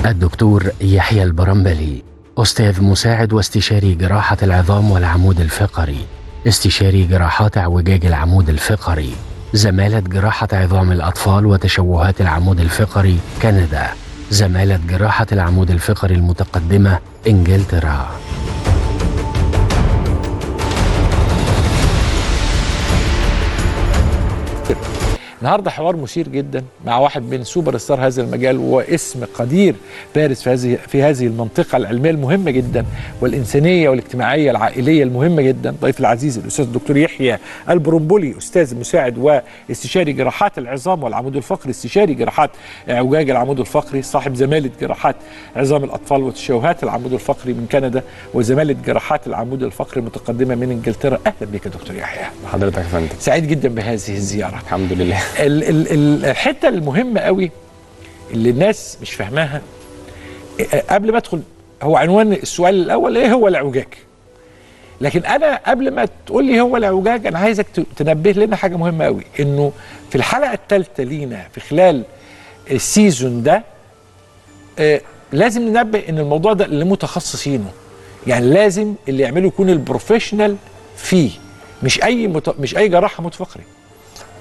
الدكتور يحيى البرمبلي، أستاذ مساعد واستشاري جراحة العظام والعمود الفقري، استشاري جراحات اعوجاج العمود الفقري، زمالة جراحة عظام الأطفال وتشوهات العمود الفقري كندا، زمالة جراحة العمود الفقري المتقدمة إنجلترا. النهارده حوار مثير جدا مع واحد من سوبر ستار هذا المجال واسم قدير بارز في هذه المنطقه العلميه المهمه جدا والانسانيه والاجتماعيه العائليه المهمه جدا. ضيف العزيز الاستاذ الدكتور يحيى البرمبلي، استاذ مساعد واستشاري جراحات العظام والعمود الفقري، استشاري جراحات اعوجاج العمود الفقري، صاحب زماله جراحات عظام الاطفال وتشوهات العمود الفقري من كندا، وزماله جراحات العمود الفقري المتقدمه من انجلترا. اهلا بك يا دكتور يحيى. حضرتك يا فندم. سعيد جدا بهذه الزياره. الحمد لله. الحته المهمه قوي اللي الناس مش فاهماها قبل ما ادخل، هو عنوان السؤال الاول ايه هو الاعوجاج؟ لكن انا قبل ما تقول لي هو الاعوجاج انا عايزك تنبه لنا حاجه مهمه قوي، انه في الحلقه الثالثه لينا في خلال السيزون ده لازم ننبه ان الموضوع ده لمتخصصينه، يعني لازم اللي يعمله يكون البروفيشنال فيه، مش اي جراح عمود فقري.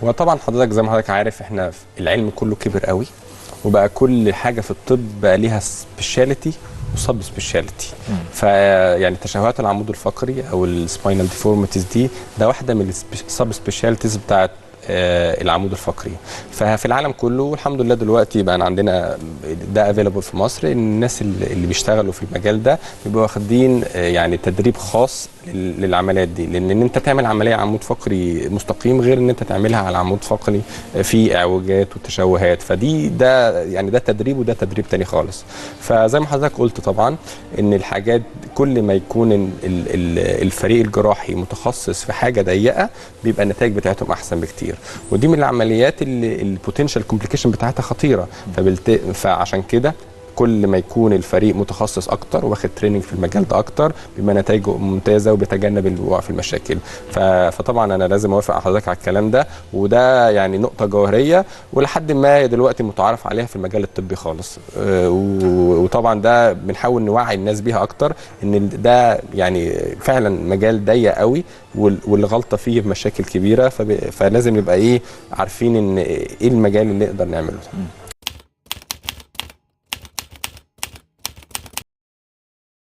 وطبعا حضرتك زي ما حضرتك عارف احنا العلم كله كبر قوي، وبقى كل حاجه في الطب بقى ليها سبيشاليتي وسب سبيشاليتي. فيعني تشوهات العمود الفقري او السباينال ديفورميتيز دي ده واحده من السب سبيشاليتيز بتاعت العمود الفقري. ففي العالم كله الحمد لله دلوقتي بقى عندنا ده افيلابل في مصر، الناس اللي بيشتغلوا في المجال ده بيبقوا واخدين يعني تدريب خاص للعمليات دي، لان ان انت تعمل عمليه عمود فقري مستقيم غير ان انت تعملها على عمود فقري في اعوجاجات وتشوهات، فدي ده يعني ده تدريب وده تدريب تاني خالص. فزي ما حضرتك قلت طبعا ان الحاجات كل ما يكون الفريق الجراحي متخصص في حاجه ضيقه بيبقى النتائج بتاعتهم احسن بكتير، ودي من العمليات اللي البوتنشال كومبليكيشن بتاعتها خطيره. فعشان كده كل ما يكون الفريق متخصص اكتر واخد تريننج في المجال ده اكتر بيبقى نتائجه ممتازه وبيتجنب الوقوع في المشاكل. فطبعا انا لازم اوافق على حضرتك على الكلام ده، وده يعني نقطه جوهريه ولحد ما دلوقتي متعارف عليها في المجال الطبي خالص. وطبعا ده بنحاول نوعي الناس بيها اكتر ان ده يعني فعلا مجال ضيق قوي والغلطه فيه بمشاكل كبيره، فلازم نبقى عارفين ان ايه المجال اللي نقدر نعمله.